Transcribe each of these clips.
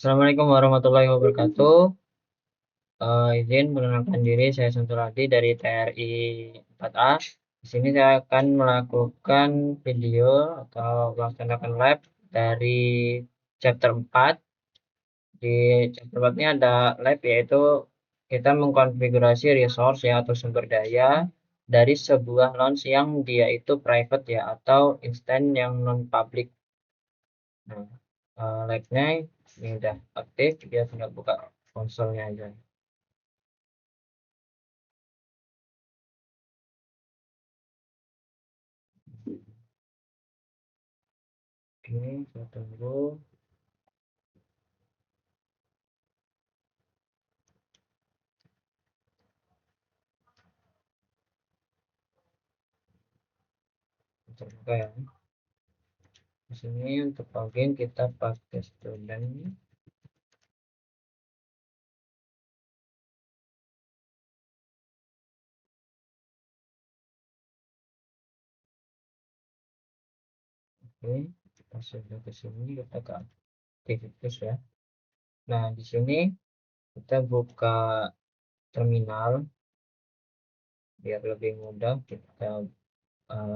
Assalamualaikum warahmatullahi wabarakatuh. Izin perkenalkan diri, saya Santuradi dari TRI 4A. Di sini saya akan melakukan video atau melaksanakan lab dari chapter 4. Di chapter 4 ini ada lab, yaitu kita mengkonfigurasi resource ya atau sumber daya dari sebuah launch yang dia itu private ya atau instance yang non public. Nah, labnya ini udah aktif, dia tinggal buka konsolnya aja. Oke, saya tunggu. Terbuka ya. Di sini untuk login kita pakai student. Oke, kita sudah ke sini, kita ke aktivitas ya. Nah, di sini kita buka terminal biar lebih mudah. Kita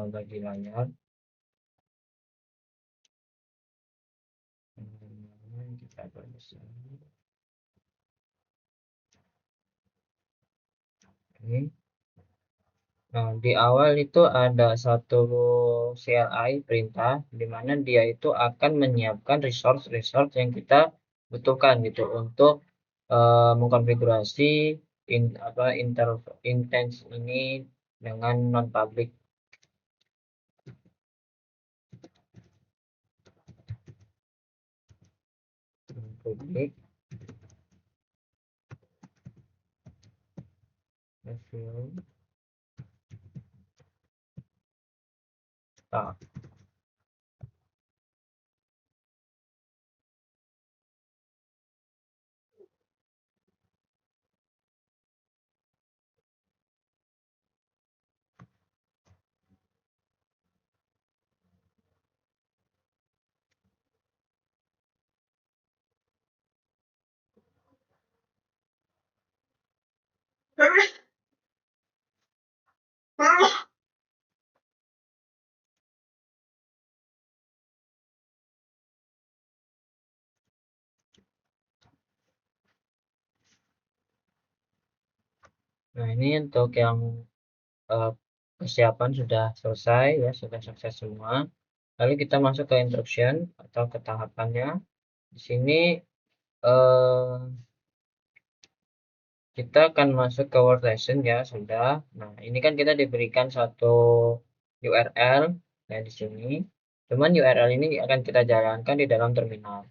bagi layar. Kita bagi sini. Oke. Nah, di awal itu ada satu CLI perintah di mana dia itu akan menyiapkan resource-resource yang kita butuhkan gitu untuk mengkonfigurasi instance ini dengan non public. Public review. Nah, ini untuk yang persiapan sudah selesai ya, sudah sukses semua. Lalu kita masuk ke instruction atau ke tahapannya. Di sini eh, kita akan masuk ke Word Lesson ya, sudah. Nah, ini kan kita diberikan satu URL ya di sini. Cuman URL ini akan kita jalankan di dalam terminal.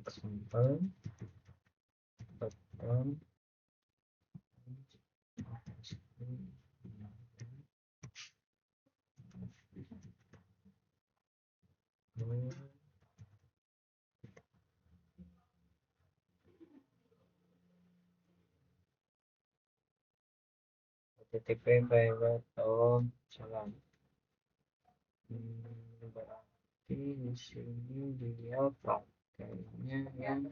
Example, button, HTTP private jalan. Berarti di sini dia pakainya yang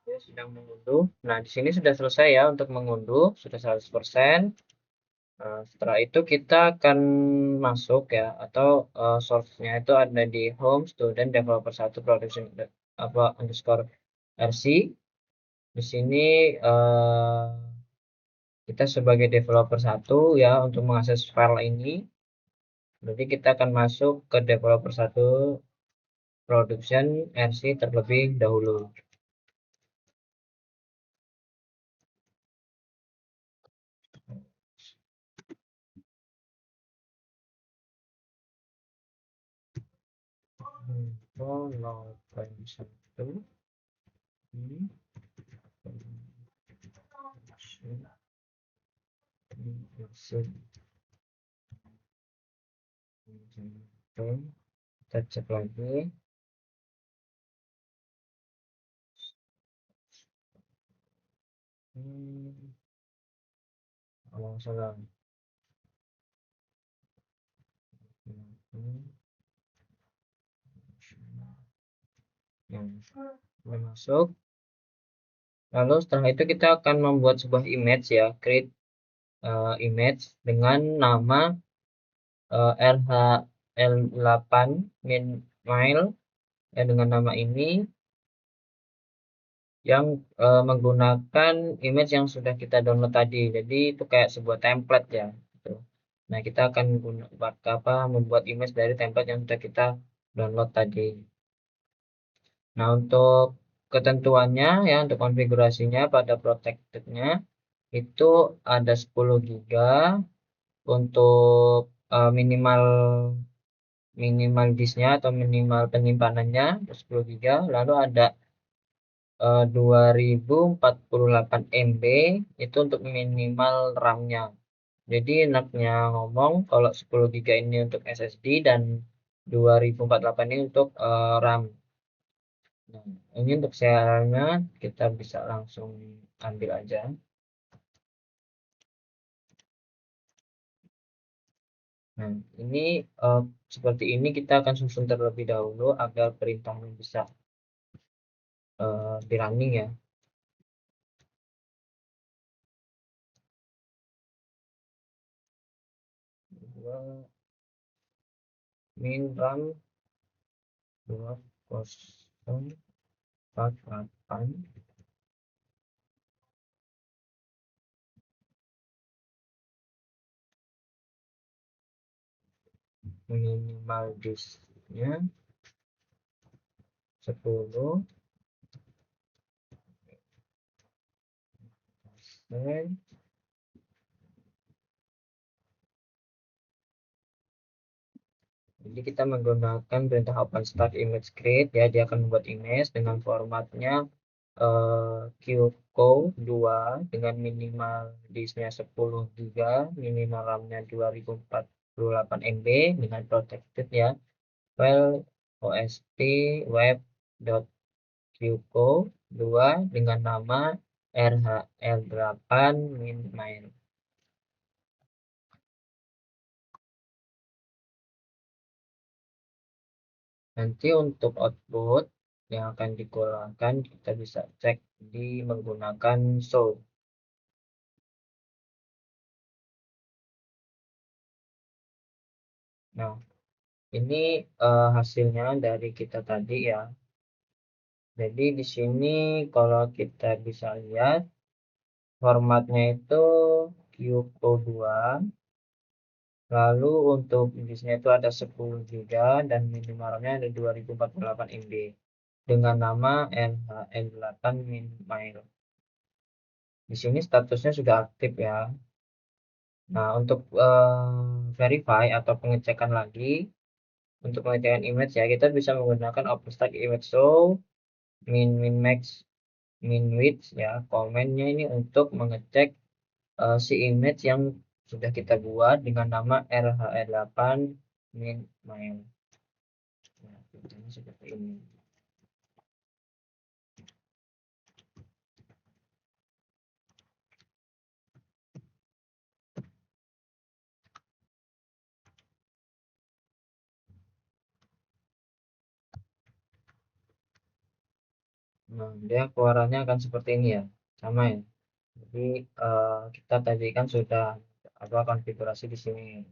dia sedang mengunduh. Nah, di sini sudah selesai ya untuk mengunduh, sudah 100%. Nah, setelah itu kita akan masuk ya, atau source-nya itu ada di home student developer 1 production apa underscore rc. Di sini kita sebagai developer 1 ya untuk mengakses file ini. Jadi kita akan masuk ke developer 1 production rc terlebih dahulu. Follow satu ini masuk. Oke, kita cek lagi. Kalau salah. Yang masuk. Lalu setelah itu kita akan membuat sebuah image ya, create image dengan nama RHL8 min mile ya, dengan nama ini yang menggunakan image yang sudah kita download tadi. Jadi itu kayak sebuah template ya gitu. Nah, kita akan membuat image dari template yang sudah kita download tadi. Nah, untuk ketentuannya ya, untuk konfigurasinya pada protected-nya itu ada 10 GB untuk minimal disknya atau minimal penyimpanannya 10 GB, lalu ada 2048 MB itu untuk minimal RAM-nya. Jadi enaknya ngomong kalau 10 GB ini untuk SSD dan 2048 ini untuk RAM. Nah, ini untuk share-nya kita bisa langsung ambil aja. Nah, ini seperti ini kita akan susun terlebih dahulu agar perintahnya bisa di running ya. Min RAM 2048 minimal disknya 10 persen. Jadi kita menggunakan perintah OpenStack image create ya, dia akan membuat image dengan formatnya QCOW2 dengan minimal disknya 10 GB, minimal RAM-nya 2048 MB dengan protected ya. File OST web.qco2 dengan nama RHL8 min main. Nanti untuk output yang akan dikeluarkan kita bisa cek di menggunakan show. Nah, ini hasilnya dari kita tadi ya. Jadi di sini kalau kita bisa lihat formatnya itu QCO2. Lalu untuk disknya itu ada 10 GB dan minimalnya ada 2048 MB dengan nama NHL8 min mile. Di sini statusnya sudah aktif ya. Nah, untuk verify atau pengecekan lagi, untuk pengecekan image ya, kita bisa menggunakan OpenStack image show min min max min width ya. Komennya ini untuk mengecek si image yang sudah kita buat dengan nama RHL8 min mile. Nah, seperti ini. Nah, dia keluarannya akan seperti ini ya, sama ya. Jadi kita tadi kan sudah konfigurasi di sini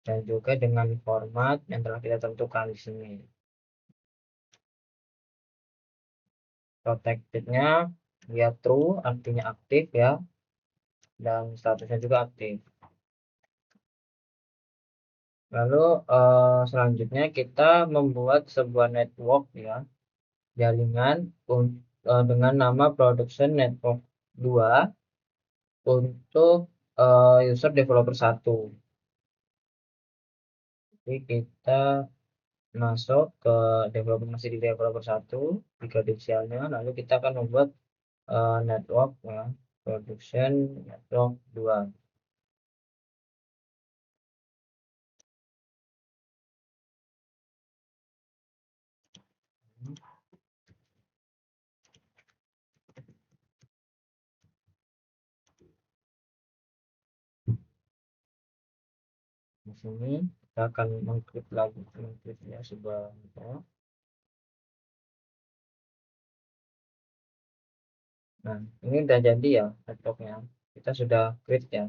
dan juga dengan format yang telah kita tentukan di sini. Protected-nya dia true artinya aktif ya, dan statusnya juga aktif. Lalu selanjutnya kita membuat sebuah network ya, jaringan dengan nama production network 2 untuk user developer 1. Jadi kita masuk ke masih di developer 1 di kredensialnya, lalu kita akan membuat network ya, production network 2. Di sini kita akan mengklik lagi, mengkliknya sebuah laptop. Nah, ini udah jadi ya laptopnya. Kita sudah create ya.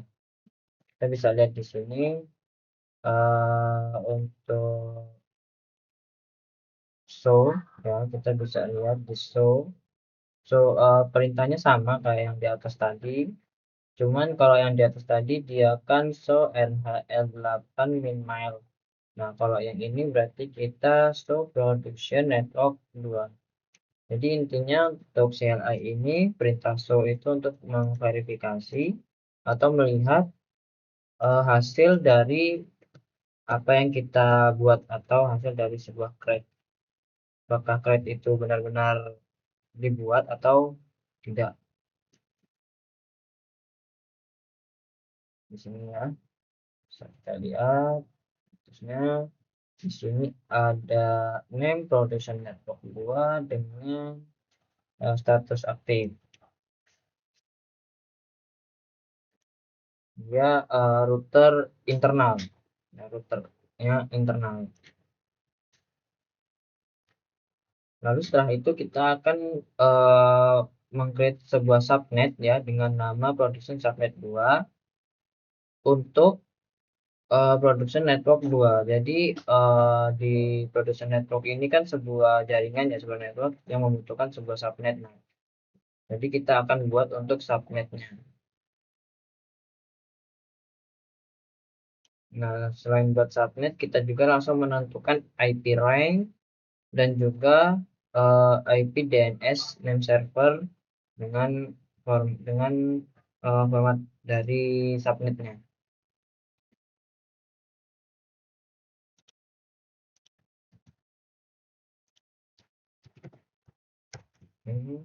Kita bisa lihat di sini untuk show ya, kita bisa lihat di show. So, perintahnya sama kayak yang di atas tadi. Cuman kalau yang di atas tadi dia akan show NHL8 min mile. Nah, kalau yang ini berarti kita show production network 2. Jadi intinya untuk CLI ini perintah show itu untuk memverifikasi atau melihat hasil dari apa yang kita buat atau hasil dari sebuah crate. Apakah crate itu benar-benar dibuat atau tidak. Di sini ya, bisa kita lihat terusnya. Di sini ada name production network 2 dengan status aktif. Dia router internal. Ya, routernya internal. Lalu setelah itu kita akan mengcreate sebuah subnet ya dengan nama production subnet 2 untuk production network 2. Jadi di production network ini kan sebuah jaringan ya, sebuah network yang membutuhkan sebuah subnet. Nah, jadi kita akan buat untuk subnetnya. Nah, selain buat subnet, kita juga langsung menentukan IP range dan juga IP DNS name server dengan format dari subnetnya. Ini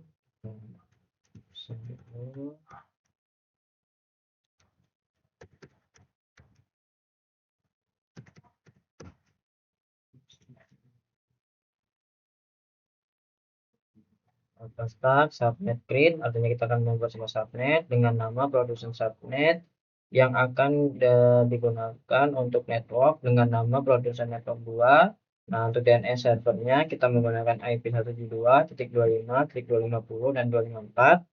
start subnet create, artinya kita akan membuat sebuah subnet dengan nama production subnet yang akan digunakan untuk network dengan nama production network 2. Nah, untuk DNS servernya kita menggunakan IP 172.25.250 dan 254.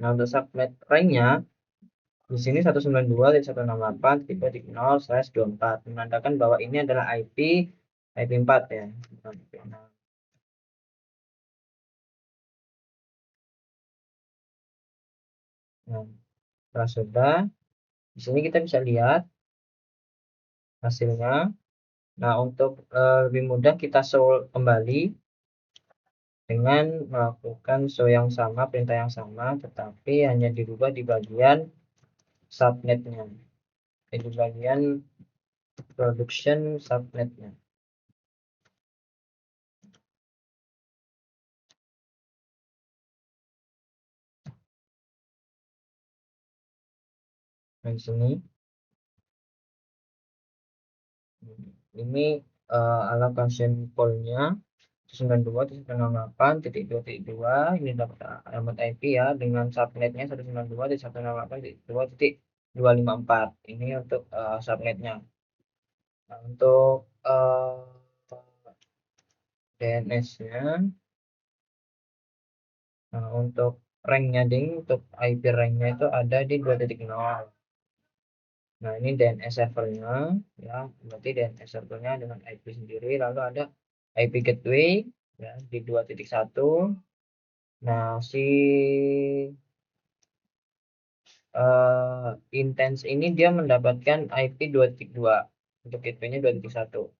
Nah, untuk subnet range-nya di sini 192.168.2.0/24 menandakan bahwa ini adalah IP 4 ya. Nah, setelah sudah, di sini kita bisa lihat hasilnya. Nah, untuk lebih mudah kita show kembali dengan melakukan show yang sama, perintah yang sama, tetapi hanya dirubah di bagian subnetnya, di bagian production subnetnya. Nah, di sini ini allocation poolnya 92.168.2.2. Ini dapat alamat IP ya dengan subnetnya 192.168.2.254. Ini untuk subnetnya. Nah, untuk DNS-nya, nah untuk rank-nya untuk IP rank-nya itu ada di 2.0. Nah, ini DNS servernya ya, berarti DNS servernya dengan IP sendiri, lalu ada IP gateway ya di 2.1. Nah, si intense ini dia mendapatkan IP 2.2 untuk gateway-nya 2.1.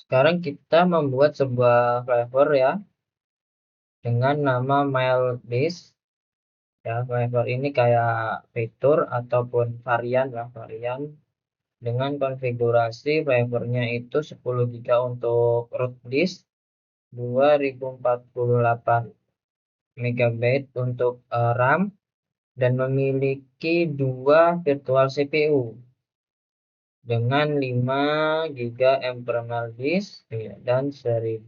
Sekarang kita membuat sebuah flavor ya dengan nama MailBase ya. Flavor ini kayak fitur ataupun varian lah, varian dengan konfigurasi flavornya itu 10 GB untuk root disk, 2048 MB untuk RAM, dan memiliki 2 virtual CPU. dengan 5 GB internal disk dan 1024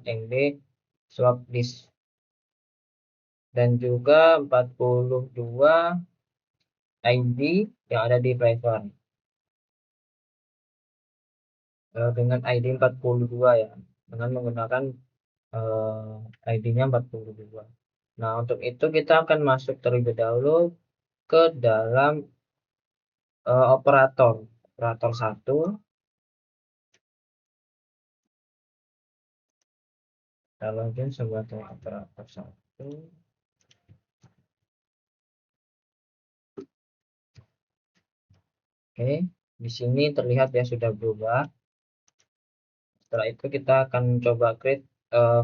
MB swap disk, dan juga 42 ID yang ada di driver dengan ID 42 ya, dengan menggunakan ID-nya 42. Nah, untuk itu kita akan masuk terlebih dahulu ke dalam operator 1. Kita login sebagai operator 1. Oke, di sini terlihat ya sudah berubah. Setelah itu kita akan coba create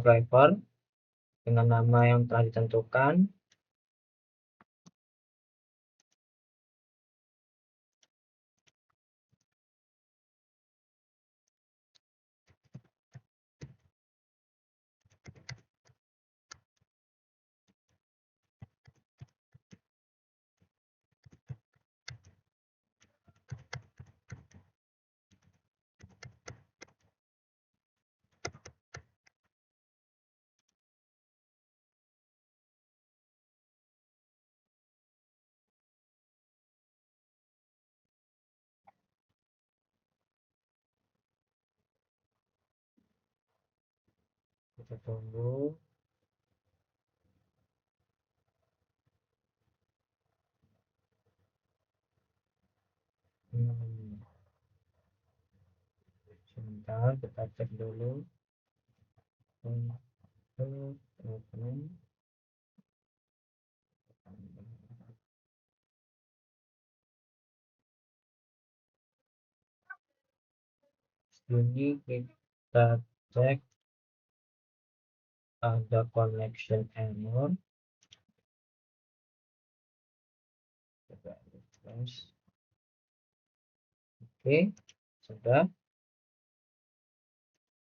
flavor dengan nama yang telah ditentukan. Kita tunggu. Sebentar, kita cek dulu untuk ini kita cek ada connection error. Coba refresh. Oke, sudah.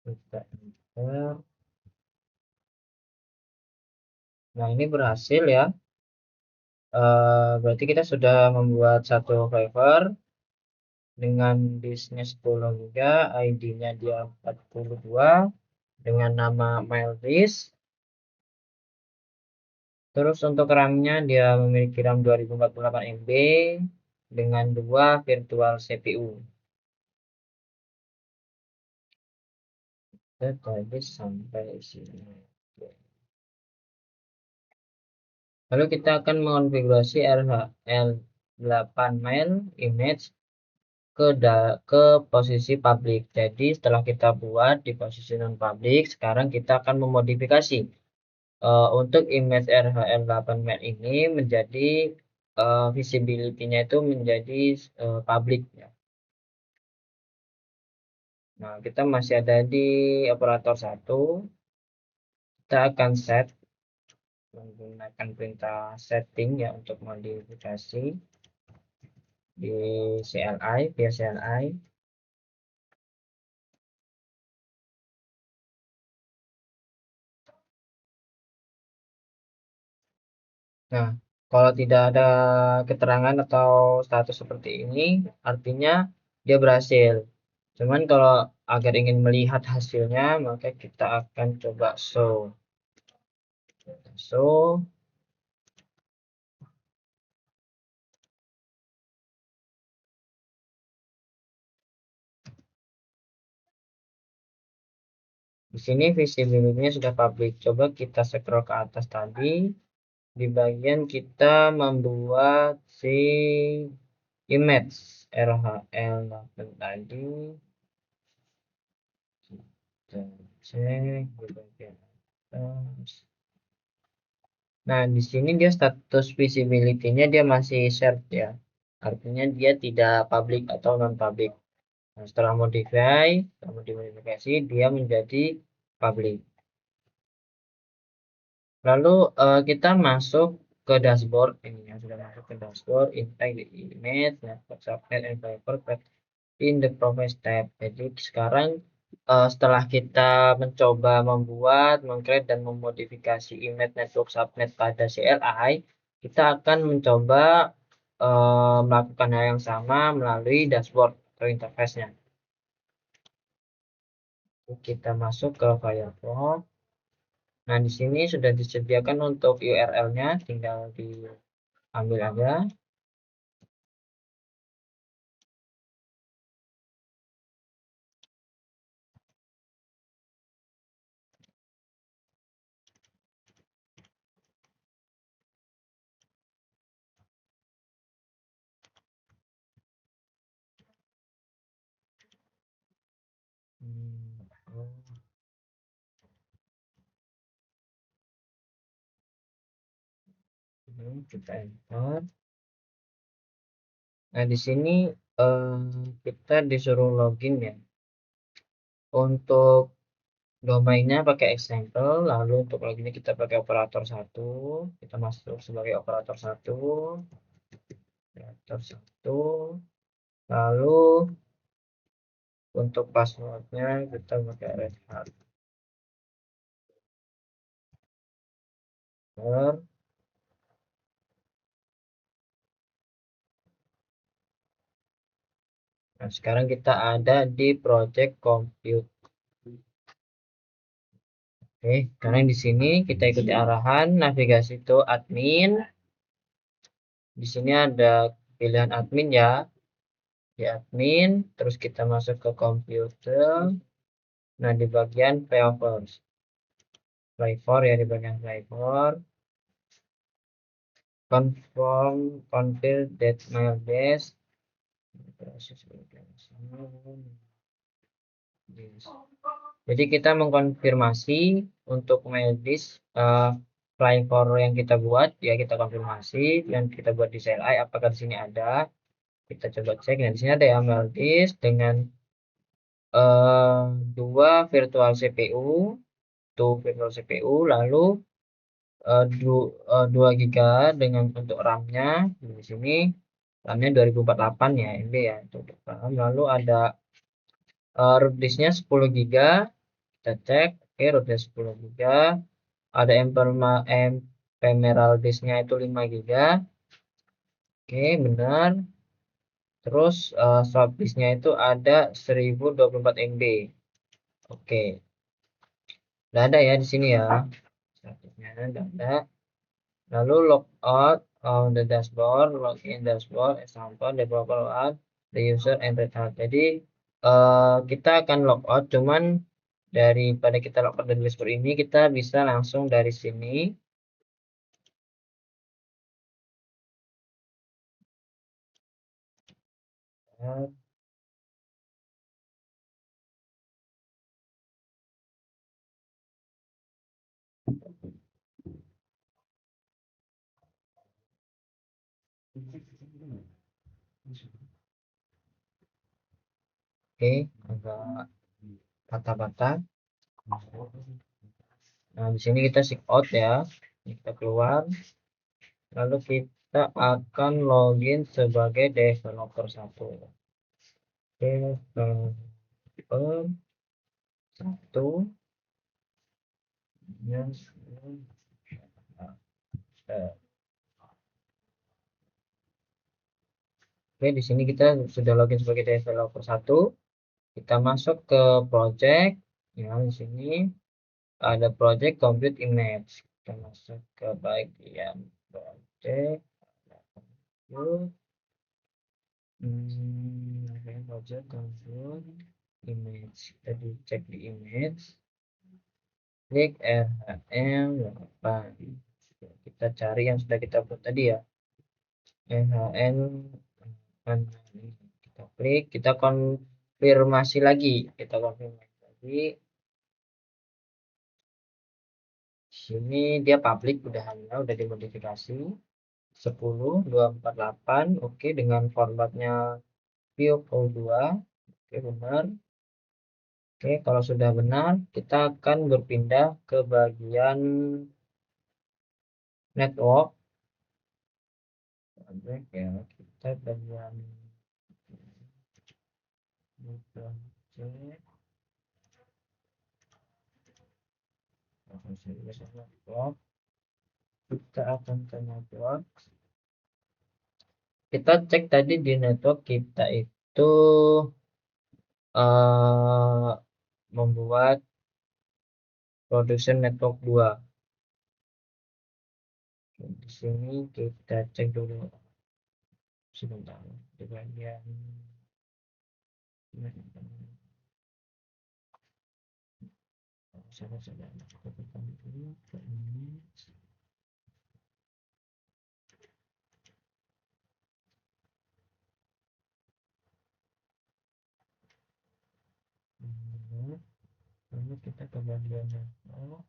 Kita enter. Nah, ini berhasil ya. Berarti kita sudah membuat satu flavor dengan disknya 10 GB, ID-nya dia 42 dengan nama mail disk. Terus untuk RAM-nya dia memiliki RAM 2048 MB dengan 2 virtual CPU. Tadi sampai sini. Lalu kita akan mengonfigurasi RHL8 mail image ke posisi public. Jadi setelah kita buat di posisi non public, sekarang kita akan memodifikasi untuk image RHL8 mail ini menjadi visibility-nya itu menjadi public ya. Nah, kita masih ada di operator 1. Kita akan set menggunakan perintah setting ya untuk modifikasi di CLI via CLI. Nah, kalau tidak ada keterangan atau status seperti ini, artinya dia berhasil. Cuman kalau agar ingin melihat hasilnya, maka kita akan coba show. Di sini visibility-nya sudah public. Coba kita scroll ke atas tadi. Di bagian kita membuat si image RHL8 tadi. Kita cek di bagian atas. Nah, di sini dia status visibility-nya dia masih shared ya. Artinya dia tidak public atau non public. Nah, setelah dimodifikasi dia menjadi public. Lalu kita masuk ke dashboard ini ya, sudah masuk ke dashboard, inspect the image, network subnet and flavor in the properties tab. Jadi sekarang setelah kita mencoba membuat, mengcreate dan memodifikasi image network subnet pada CLI, kita akan mencoba melakukan hal yang sama melalui dashboard atau interface-nya. Kita masuk ke Firefox. Nah, di sini sudah disediakan untuk URL-nya, tinggal diambil aja. Kita enter. Nah, di sini kita disuruh login ya. Untuk domainnya pakai example, lalu untuk loginnya kita pakai operator 1. Kita masuk sebagai operator 1. Operator 1. Lalu untuk passwordnya kita pakai Red Hat. Nah, sekarang kita ada di project compute. Oke, karena di sini kita ikuti arahan navigasi to admin. Di sini ada pilihan admin ya. Di admin, terus kita masuk ke computer. Nah, di bagian Flavor ya, di bagian Flavor. Confirm that mail desk. Jadi kita mengkonfirmasi untuk maildisk Flavor yang kita buat ya, kita konfirmasi dan kita buat di CLI apakah di sini ada. Kita coba cek. Nah, di sini ada ya maildisk dengan 2 virtual CPU, lalu 2 GB dengan untuk RAM-nya di sini. RAM-nya 2048 ya MB ya untuk RAM. Lalu ada root disk-nya 10 GB. Kita cek, oke, root disk 10 GB. Ada ephemeral disk-nya itu 5 GB. Oke, benar. Terus soft disk-nya itu ada 1024 MB. Oke. Udah ada ya di sini ya. Statusnya udah ada. Lalu logout on the dashboard, login dashboard, example, developer logout, the user and Red Hat. Jadi kita akan logout, cuman daripada kita logout dari dashboard ini, kita bisa langsung dari sini. Oke, agak patah-patah. Nah, di sini kita sign out ya. Kita keluar. Lalu kita akan login sebagai developer 1. Developer 1. Oke, di sini kita sudah login sebagai developer 1. Kita masuk ke project. Ya, di sini ada project compute image. Kita masuk ke bagian project. Project compute image. Kita cek di image. Klik RHM 8. Kita cari yang sudah kita buat tadi ya. RHM 8. Kita klik, kita konfirmasi lagi. Sini dia public udah dimodifikasi 10.248. Oke, dengan formatnya view 2. Oke, benar. Oke, kalau sudah benar, kita akan berpindah ke bagian network. Ya, kita bagian network. Kita akan ke network. Kita cek tadi di network kita itu membuat production network 2. Di sini kita cek dulu sebentar di bagian lalu kita ke bagian network.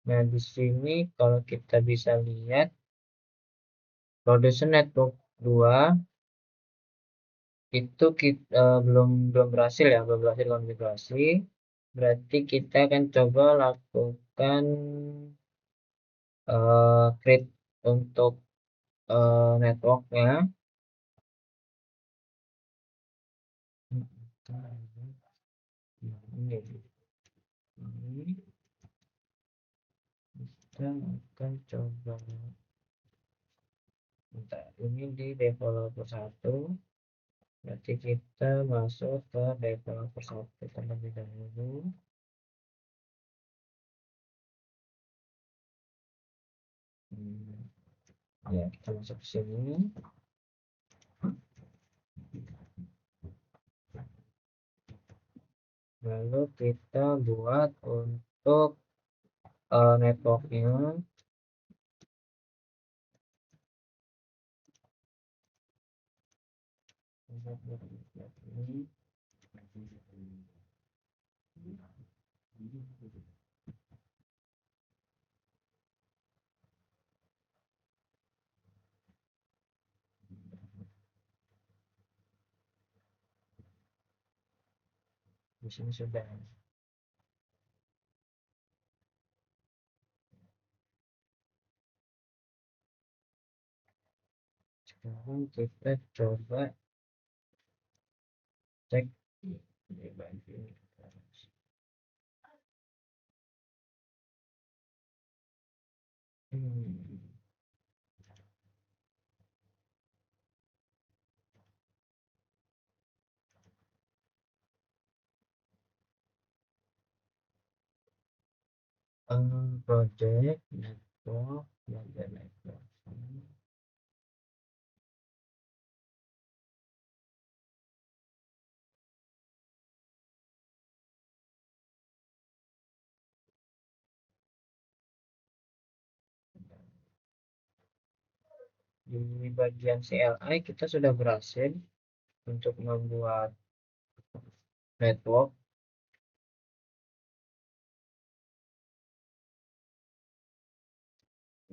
Nah, di sini kalau kita bisa lihat production network 2 itu kita belum berhasil ya, belum berhasil konfigurasi. Berarti kita akan coba lakukan create untuk networknya. Ini kita akan coba ini di developer 1. Berarti kita masuk ke developer 1 terlebih dahulu. Ya, kita masuk ke sini. Lalu kita buat untuk networknya. Di sini sudah. Sekarang kita coba cek di bagian project network bagian network. Di bagian CLI kita sudah berhasil untuk membuat network.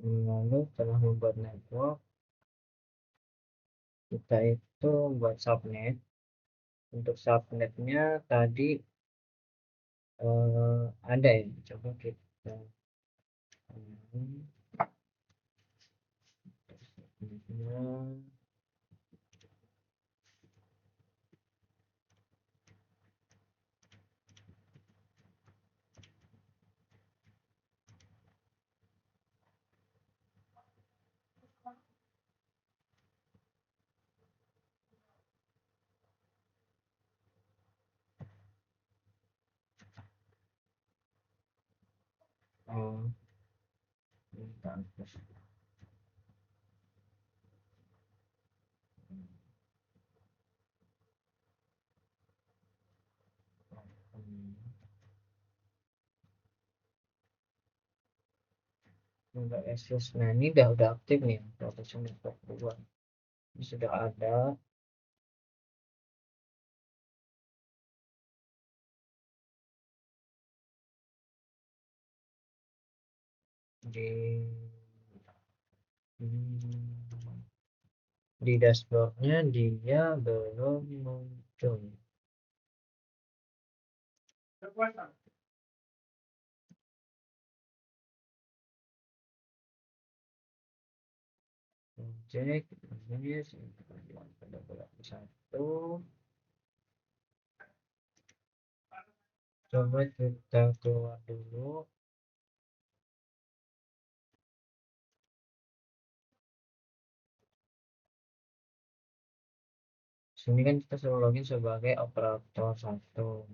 Lalu setelah membuat network, kita itu buat subnet. Untuk subnetnya tadi ada ya, coba kita enggak access. Nah, ini udah aktif nih production network 2. Ini sudah ada. Di dashboardnya dia belum muncul. Cek ini pada satu. Coba kita keluar dulu. Sini kan kita suruh login sebagai operator satu.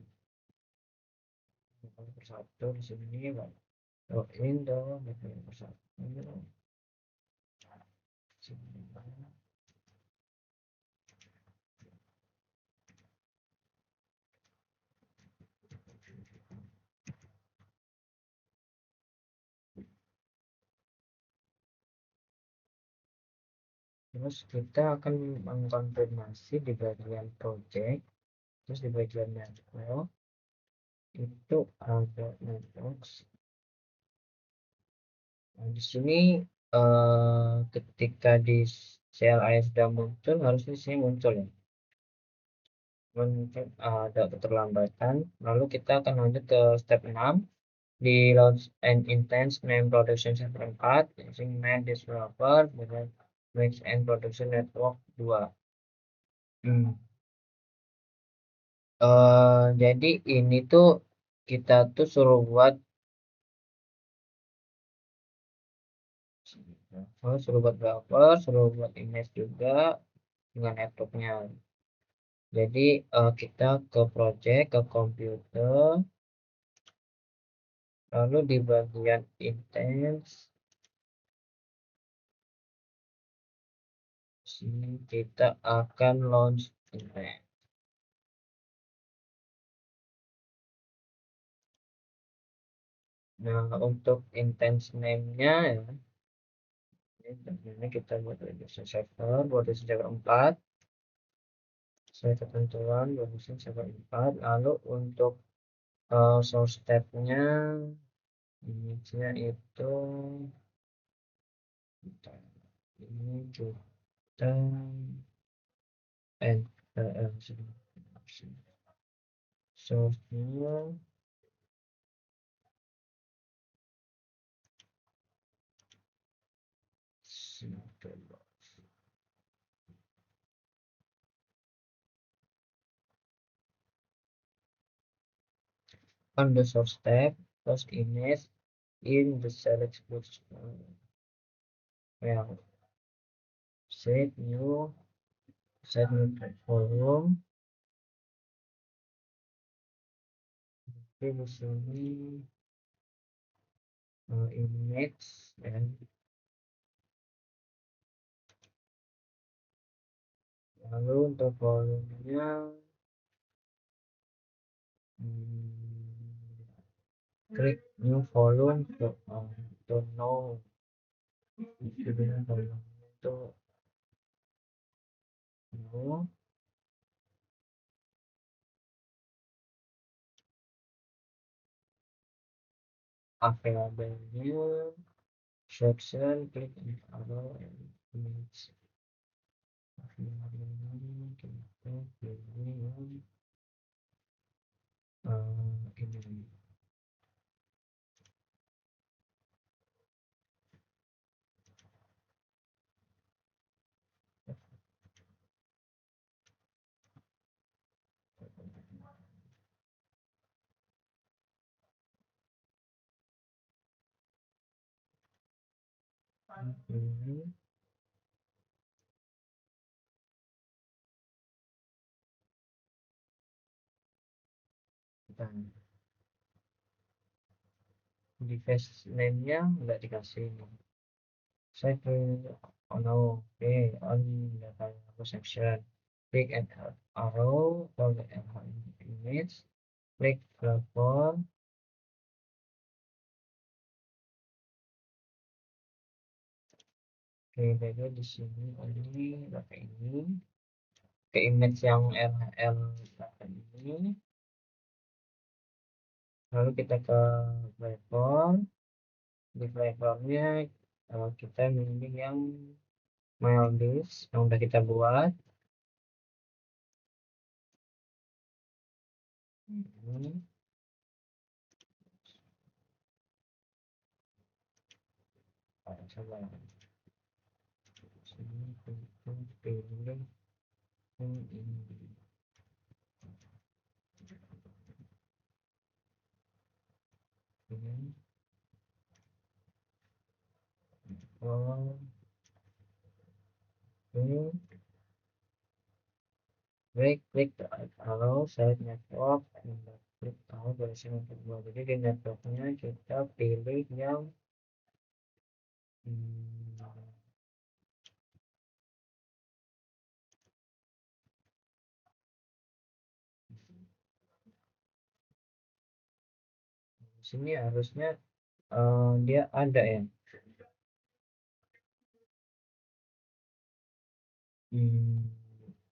Operator satu di sini kan login dong, operator satu. Terus kita akan mengkonfirmasi di bagian project, terus di bagian network itu ada networks. Nah, di sini ketika di CLI sudah muncul, harusnya di sini muncul ya. Mungkin ada keterlambatan. Lalu kita akan lanjut ke step 6 di launch and intense name production server 4 using main developer dengan mix and production network 2. Jadi ini tuh kita tuh suruh buat developer, suruh buat image juga dengan networknya. Jadi kita ke project, ke komputer, lalu di bagian intense sini kita akan launch event. Nah, untuk intense name-nya ya, ini kita buat register server, buat server 4, sesuai ketentuan buat server 4. Lalu untuk source tab-nya, image-nya itu ini kita source-nya on the source tab, post image in the select box. Well, set new volume. Di sini image dan lalu untuk volumenya klik new volume to know volume itu new available section, klik arrow image kita pilih ini. Ini dan device name-nya nggak dikasih. Saya pilih on okay on data section, click and arrow for the image, klik platform. Oke, jadi di sini ini data ini ke image yang RHL data ini, lalu kita ke platform. Di platformnya kita milih yang mail list yang udah kita buat ini. Coba sini pilih ini. Oh, ini klik kalau saya network, klik kalau versi kedua. Jadi di networknya kita pilih yang sini harusnya dia ada ya.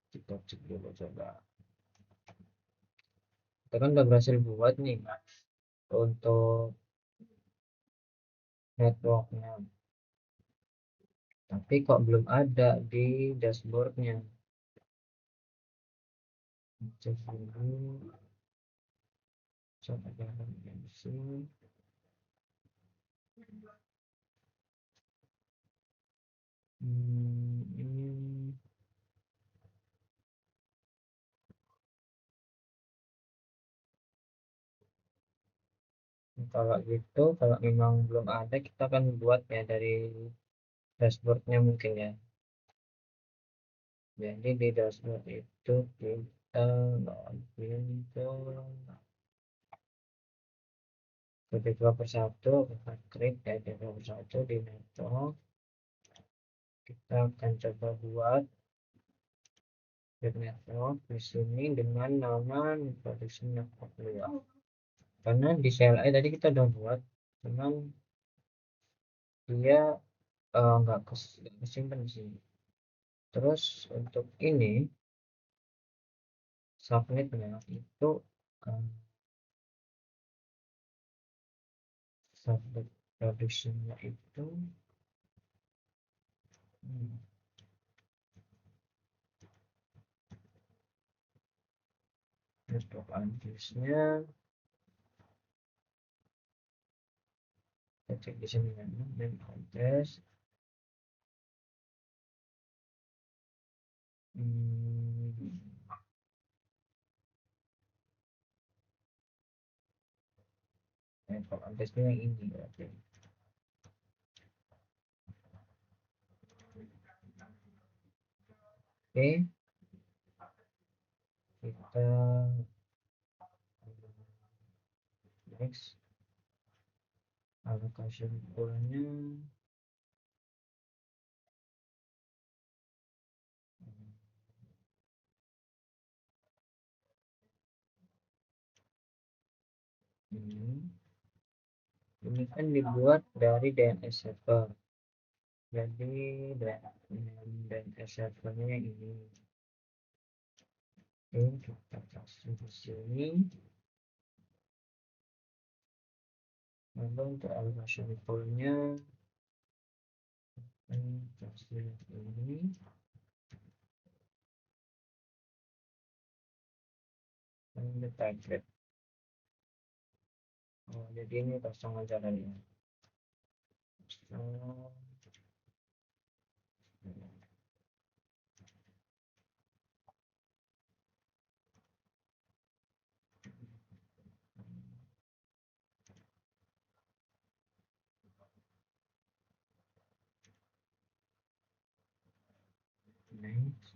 Kita cek dulu coba. Kita kan udah berhasil buat nih untuk networknya, tapi kok belum ada di dashboardnya. Cek dulu, coba jalan di sini. Ini kalau gitu, kalau memang belum ada, kita akan buat ya dari dashboardnya mungkin ya. Jadi di dashboard itu kita login ke developer 1, kita klik ya developer 1 di network. Kita akan coba buat network di sini dengan nama produksi network 2. Karena di CLI tadi kita udah buat, cuman dia nggak kesimpan di sini. Terus untuk ini subnetnya itu subnet produksinya itu network address-nya kita cek di sini kan, name address network address-nya yang ini berarti. Oke, kita next allocation poolnya ini kan dibuat dari DNS server, jadi DNS servernya ini. Oke, kita kasih di sini. Lalu untuk allocation poolnya kasih ini. Ini target. Oh, jadi ini kosong aja kali ya. Next,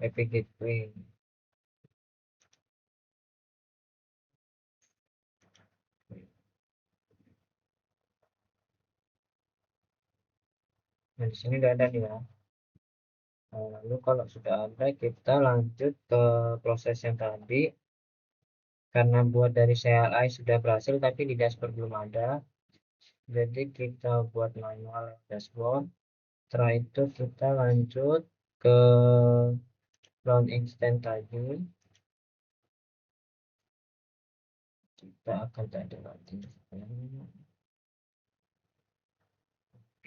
Epic Gateway. Nah, di sini udah ada nih ya. Lalu kalau sudah ada, kita lanjut ke proses yang tadi. Karena buat dari CLI sudah berhasil, tapi di dashboard belum ada. Jadi kita buat manual dashboard. Setelah itu kita lanjut ke ground instant tadi. Kita akan tadi lagi.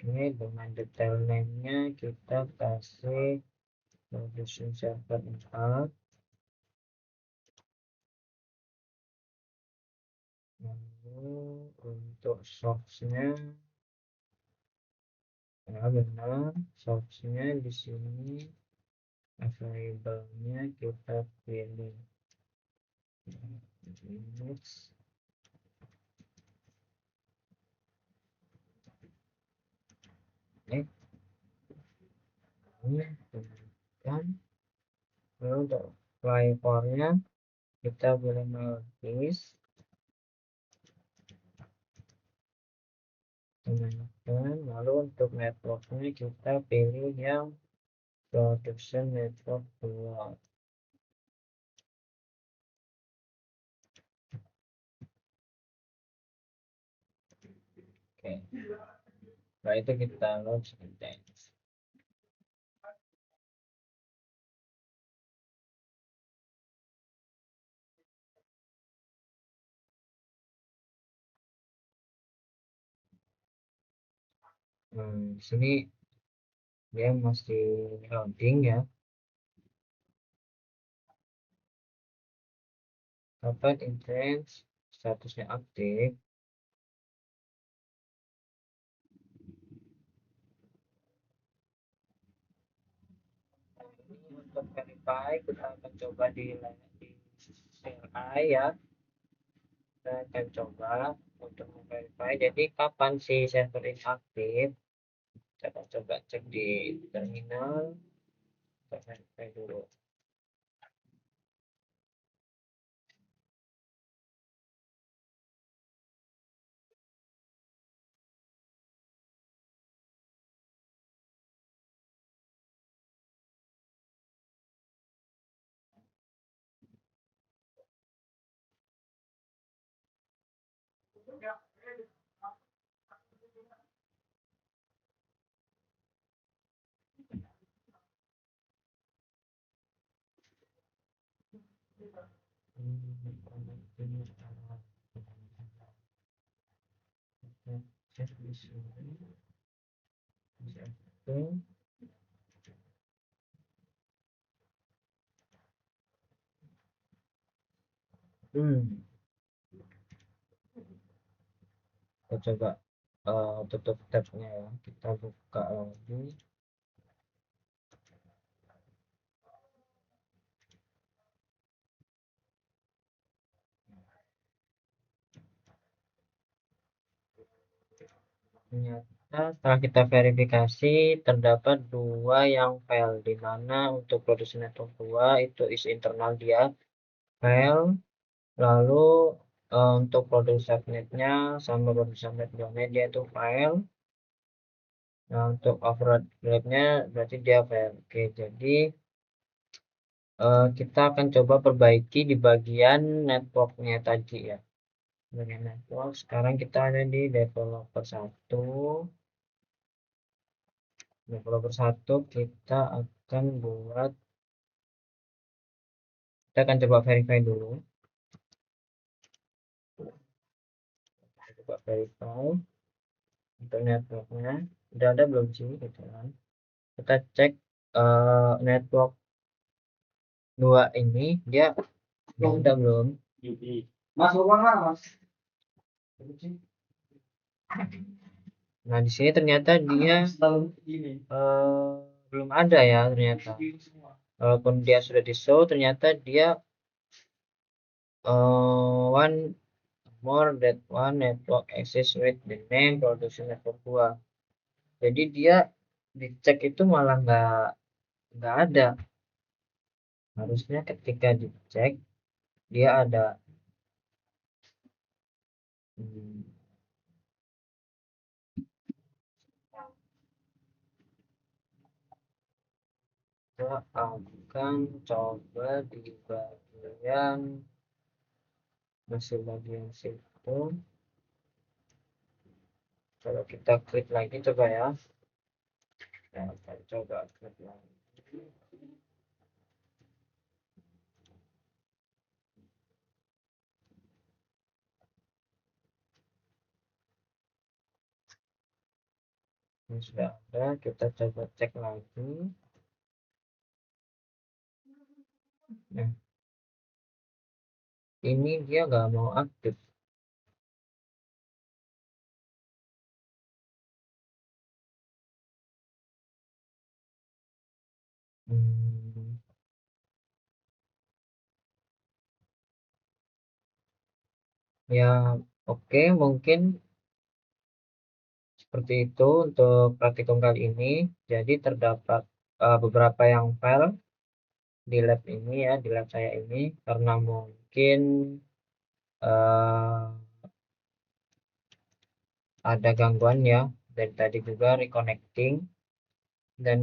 Oke, dengan detail name-nya kita kasih production server 4. Lalu untuk source-nya ya benar, source-nya di sini available-nya kita pilih image. Ini kemudian Lalu untuk file core-nya kita boleh melukis teman-teman. Lalu untuk networknya kita pilih yang production network 2. Oke, setelah itu kita launch content. Di sini dia masih loading ya. Dapat intense statusnya aktif. Untuk verify kita akan coba di CLI ya. Kita akan coba untuk verify. Jadi kapan si server ini aktif? Kita akan coba cek di terminal. Kita verify dulu. Cek di sini. Kita coba tutup tabnya ya. Kita buka lagi. Ternyata setelah kita verifikasi terdapat dua yang fail, di mana untuk produksi network 2 itu isi internal dia fail, lalu untuk produksi subnetnya sama produksi subnet 2 dia itu fail. Nah, untuk override-nya berarti dia fail. Oke, jadi kita akan coba perbaiki di bagian networknya tadi ya. Bagian network, sekarang kita ada di developer 1. Developer 1 kita akan buat, kita akan coba verify dulu. Kita coba verify untuk networknya udah ada belum sih gitu kan. Kita cek network 2 ini dia udah ada belum. Mas, mas. Nah, di sini ternyata dia belum ada ya ternyata. Walaupun dia sudah di show, ternyata dia one more that one network access with the name production network 2. Jadi dia dicek itu malah nggak ada. Harusnya ketika dicek dia ada. Kita akan coba di bagian bagian situ. Kalau kita klik lagi coba ya. Nah, kita coba klik lagi. Ini sudah ada, kita coba cek lagi. Nah, ini dia nggak mau aktif. Ya, oke, mungkin seperti itu untuk praktikum kali ini. Jadi terdapat beberapa yang fail di lab ini ya, di lab saya ini, karena mungkin eh, ada gangguan ya dari tadi juga reconnecting, dan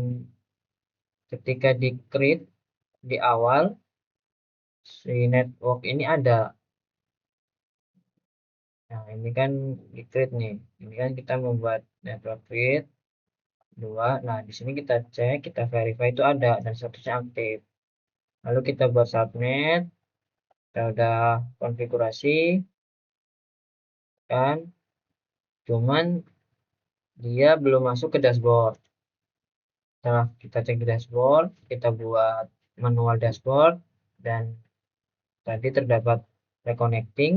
ketika di create di awal si network ini ada. Nah, ini kan di create nih. Ini kan kita membuat network create 2. Nah, di sini kita cek, kita verify itu ada dan statusnya aktif. Lalu kita buat subnet, kita udah konfigurasi kan, cuman dia belum masuk ke dashboard. Setelah kita cek di dashboard, kita buat manual dashboard, dan tadi terdapat reconnecting.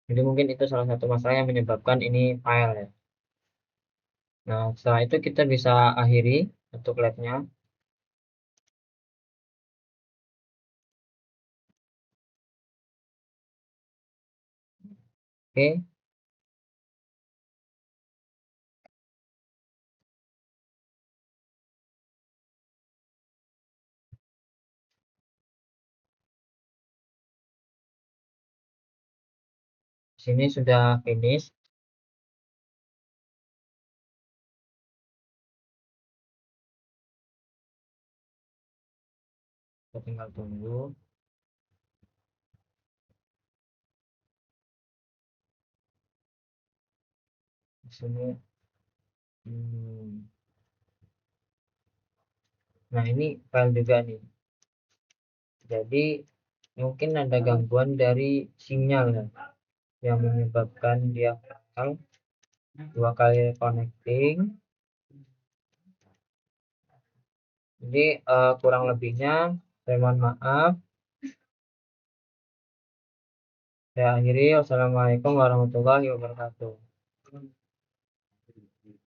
Jadi mungkin itu salah satu masalah yang menyebabkan ini file ya. Nah, setelah itu kita bisa akhiri untuk labnya. Oke, sini sudah finish. Kita tinggal tunggu. Di sini, hmm, nah ini file juga nih. Jadi mungkin ada gangguan dari sinyal ya, yang menyebabkan dia fail 2 kali connecting. Jadi kurang lebihnya saya mohon maaf. Saya akhiri. Wassalamualaikum warahmatullahi wabarakatuh.